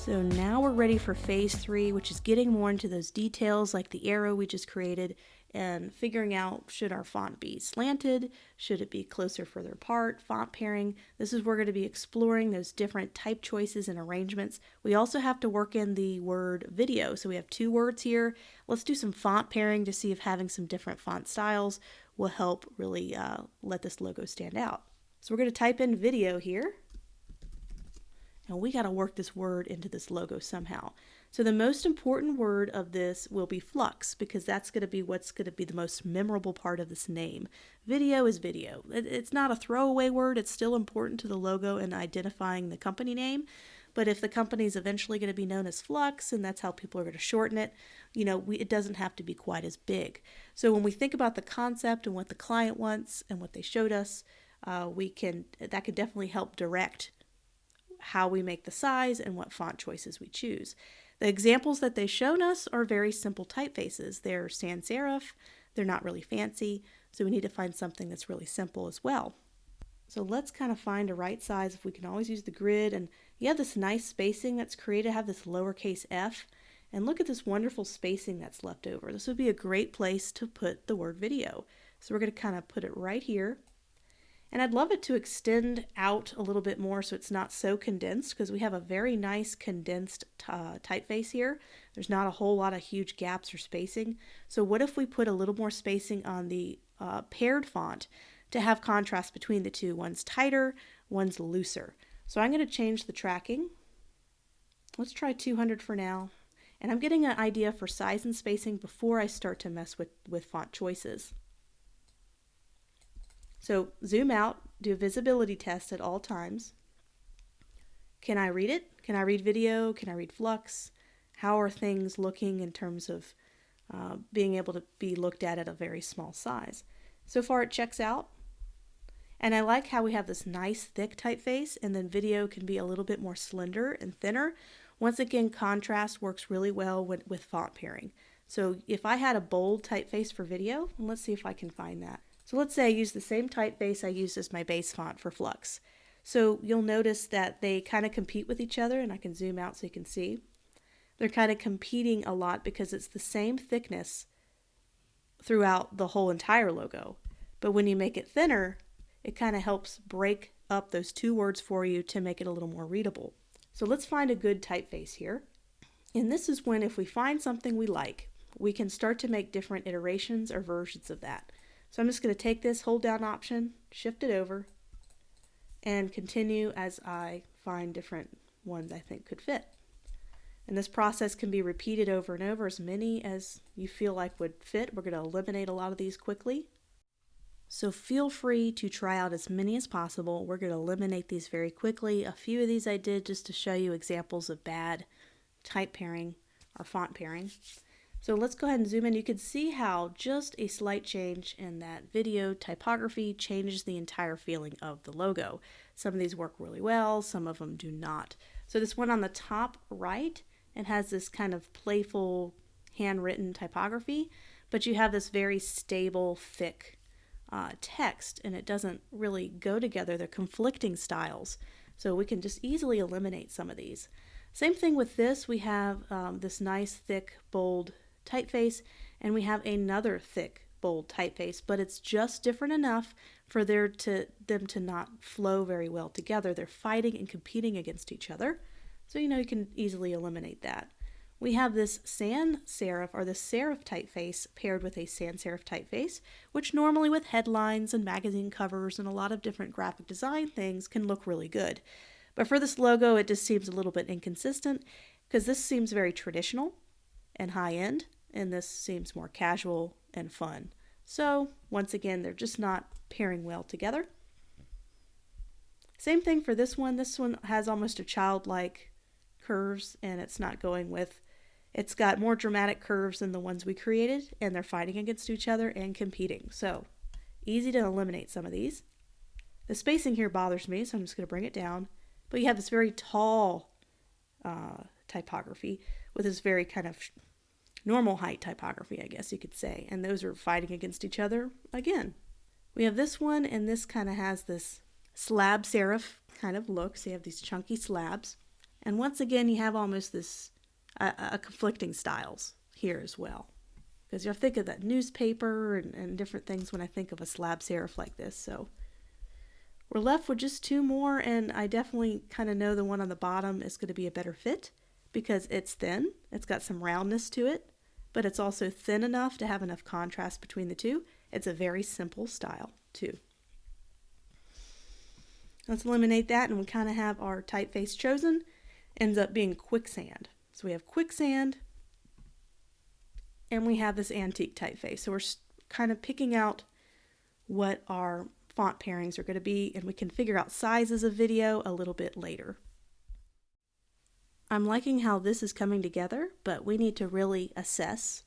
So now we're ready for phase 3, which is getting more into those details like the arrow we just created and figuring out, should our font be slanted? Should it be closer, further apart? Font pairing. This is where we're going to be exploring those different type choices and arrangements. We also have to work in the word video. So we have 2 words here. Let's do some font pairing to see if having some different font styles will help really let this logo stand out. So we're going to type in video here. And we got to work this word into this logo somehow. So the most important word of this will be Flux, because that's going to be what's going to be the most memorable part of this name. Video is video. It's not a throwaway word. It's still important to the logo and identifying the company name. But if the company is eventually going to be known as Flux, and that's how people are going to shorten it, it doesn't have to be quite as big. So when we think about the concept and what the client wants and what they showed us, that can definitely help direct how we make the size and what font choices we choose. The examples that they've shown us are very simple typefaces. They're sans serif, they're not really fancy, so we need to find something that's really simple as well. So let's kind of find a right size. If we can always use the grid, and you have this nice spacing that's created, have this lowercase f, and look at this wonderful spacing that's left over. This would be a great place to put the word video. So we're going to kind of put it right here. And I'd love it to extend out a little bit more so it's not so condensed, because we have a very nice condensed typeface here. There's not a whole lot of huge gaps or spacing. So what if we put a little more spacing on the paired font to have contrast between the two? One's tighter, one's looser. So I'm going to change the tracking. Let's try 200 for now. And I'm getting an idea for size and spacing before I start to mess with font choices. So zoom out, do a visibility test at all times. Can I read it? Can I read video? Can I read Flux? How are things looking in terms of being able to be looked at a very small size? So far it checks out. And I like how we have this nice thick typeface, and then video can be a little bit more slender and thinner. Once again, contrast works really well with font pairing. So if I had a bold typeface for video, let's see if I can find that. So let's say I use the same typeface I used as my base font for Flux. So you'll notice that they kind of compete with each other, and I can zoom out so you can see. They're kind of competing a lot because it's the same thickness throughout the whole entire logo. But when you make it thinner, it kind of helps break up those 2 words for you to make it a little more readable. So let's find a good typeface here. And this is when, if we find something we like, we can start to make different iterations or versions of that. So I'm just going to take this hold down option, shift it over, and continue as I find different ones I think could fit. And this process can be repeated over and over, as many as you feel like would fit. We're going to eliminate a lot of these quickly. So feel free to try out as many as possible. We're going to eliminate these very quickly. A few of these I did just to show you examples of bad type pairing or font pairing. So let's go ahead and zoom in. You can see how just a slight change in that video typography changes the entire feeling of the logo. Some of these work really well, some of them do not. So this one on the top right, it has this kind of playful handwritten typography, but you have this very stable, thick text, and it doesn't really go together. They're conflicting styles. So we can just easily eliminate some of these. Same thing with this. We have this nice, thick, bold typeface, and we have another thick, bold typeface, but it's just different enough for them to not flow very well together. They're fighting and competing against each other, so you can easily eliminate that. We have this sans serif, or the serif typeface, paired with a sans serif typeface, which normally with headlines and magazine covers and a lot of different graphic design things can look really good. But for this logo, it just seems a little bit inconsistent, because this seems very traditional and high-end, and this seems more casual and fun. So once again, they're just not pairing well together. Same thing for this one. This one has almost a childlike curves, and it's not going with, it's got more dramatic curves than the ones we created, and they're fighting against each other and competing. So easy to eliminate some of these. The spacing here bothers me, so I'm just going to bring it down. But you have this very tall typography with this very kind of normal height typography, I guess you could say. And those are fighting against each other again. We have this one, and this kind of has this slab serif kind of look. So you have these chunky slabs. And once again, you have almost this conflicting styles here as well. Because you think of that newspaper and different things when I think of a slab serif like this. So we're left with just 2 more, and I definitely kind of know the one on the bottom is going to be a better fit because it's thin. It's got some roundness to it, but it's also thin enough to have enough contrast between the two. It's a very simple style too. Let's eliminate that, and we kind of have our typeface chosen. Ends up being quicksand. So we have quicksand, and we have this antique typeface. So we're kind of picking out what our font pairings are going to be, and we can figure out sizes of video a little bit later. I'm liking how this is coming together, but we need to really assess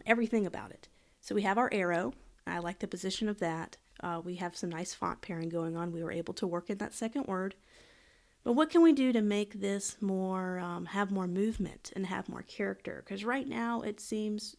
everything about it. So we have our arrow. I like the position of that. We have some nice font pairing going on. We were able to work in that second word. But what can we do to make this more, have more movement and have more character? Because right now it seems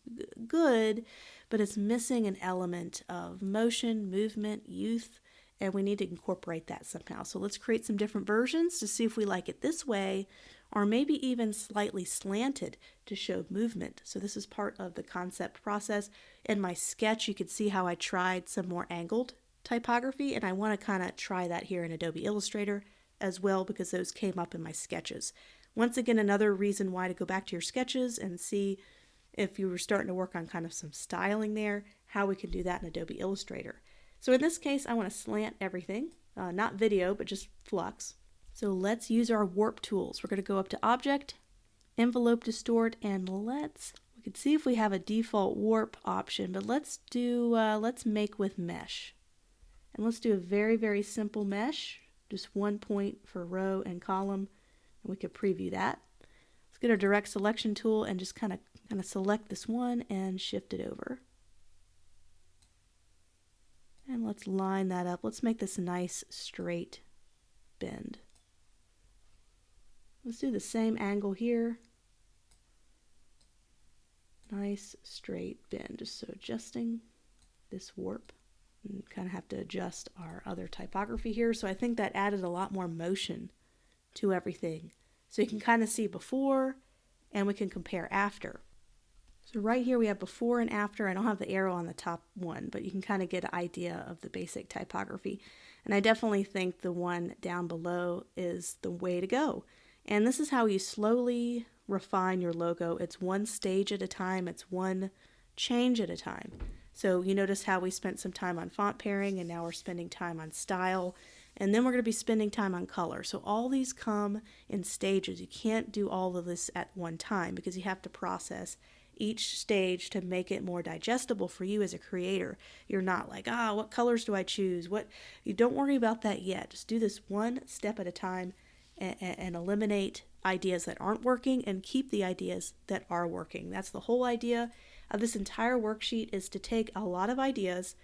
good, but it's missing an element of motion, movement, youth, and we need to incorporate that somehow. So let's create some different versions to see if we like it this way, or maybe even slightly slanted to show movement. So this is part of the concept process. In my sketch, you could see how I tried some more angled typography, and I want to kind of try that here in Adobe Illustrator as well, because those came up in my sketches. Once again, another reason why to go back to your sketches and see if you were starting to work on kind of some styling there, how we can do that in Adobe Illustrator. So in this case, I want to slant everything, not video, but just Flux. So let's use our warp tools. We're going to go up to Object, Envelope Distort, and we can see if we have a default warp option, but let's make with mesh. And let's do a very, very simple mesh. Just 1 point for row and column, and we could preview that. Let's get our direct selection tool and just kind of select this one and shift it over. And let's line that up. Let's make this a nice straight bend. Let's do the same angle here. Nice straight bend, just so adjusting this warp. And kind of have to adjust our other typography here. So I think that added a lot more motion to everything. So you can kind of see before, and we can compare after. So right here we have before and after. I don't have the arrow on the top one, but you can kind of get an idea of the basic typography. And I definitely think the one down below is the way to go. And this is how you slowly refine your logo. It's one stage at a time. It's one change at a time. So you notice how we spent some time on font pairing, and now we're spending time on style, and then we're going to be spending time on color. So all these come in stages. You can't do all of this at one time because you have to process each stage to make it more digestible for you as a creator. You're not like, what colors do I choose? You don't worry about that yet. Just do this one step at a time and eliminate ideas that aren't working and keep the ideas that are working. That's the whole idea of this entire worksheet, is to take a lot of ideas,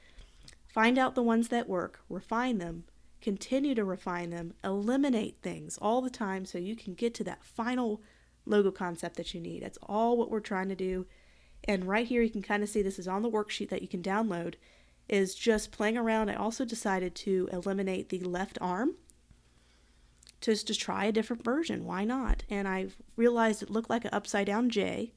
find out the ones that work, refine them, continue to refine them, eliminate things all the time so you can get to that final logo concept that you need. That's all what we're trying to do. And right here you can kind of see this is on the worksheet that you can download, is just playing around. I also decided to eliminate the left arm just to try a different version. Why not? And I realized it looked like an upside down J,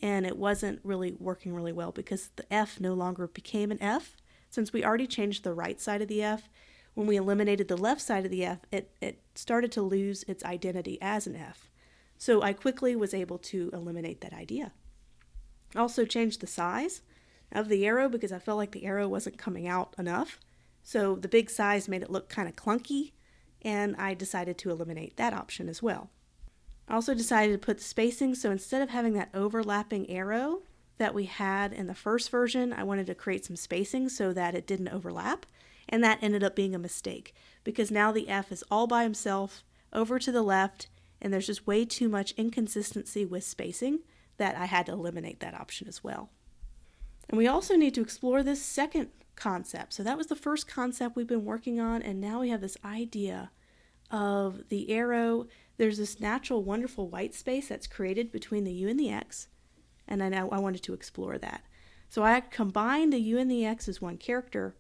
and it wasn't really working really well because the F no longer became an F. Since we already changed the right side of the F, when we eliminated the left side of the F, it started to lose its identity as an F. So I quickly was able to eliminate that idea. I also changed the size of the arrow because I felt like the arrow wasn't coming out enough. So the big size made it look kind of clunky, and I decided to eliminate that option as well. I also decided to put spacing, so instead of having that overlapping arrow that we had in the first version, I wanted to create some spacing so that it didn't overlap, and that ended up being a mistake because now the F is all by himself over to the left, and there's just way too much inconsistency with spacing that I had to eliminate that option as well. And we also need to explore this second concept. So that was the first concept we've been working on, and now we have this idea of the arrow. There's this natural, wonderful white space that's created between the U and the X, and I wanted to explore that. So I combined the U and the X as one character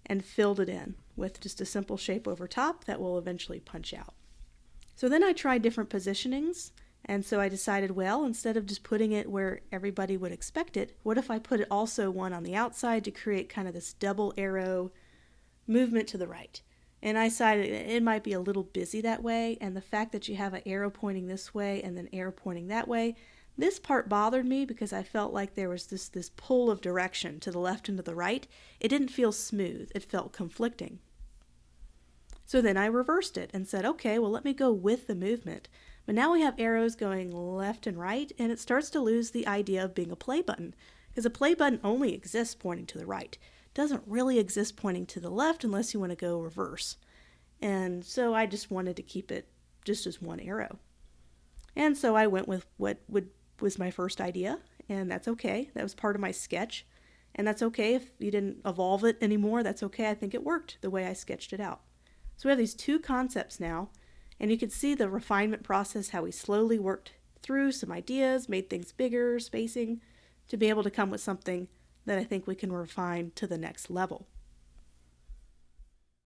and filled it in with just a simple shape over top that will eventually punch out. So then I tried different positionings, and so I decided, well, instead of just putting it where everybody would expect it, what if I put it also one on the outside to create kind of this double arrow movement to the right? And I decided it might be a little busy that way, and the fact that you have an arrow pointing this way and then arrow pointing that way, this part bothered me because I felt like there was this pull of direction to the left and to the right. It didn't feel smooth. It felt conflicting. So then I reversed it and said, okay, well, let me go with the movement. But now we have arrows going left and right, and it starts to lose the idea of being a play button, because a play button only exists pointing to the right. It doesn't really exist pointing to the left unless you want to go reverse. And so I just wanted to keep it just as one arrow. And so I went with what was my first idea, and that's okay. That was part of my sketch, and that's okay if you didn't evolve it anymore. That's okay. I think it worked the way I sketched it out. So we have these two concepts now, and you can see the refinement process, how we slowly worked through some ideas, made things bigger, spacing, to be able to come with something that I think we can refine to the next level.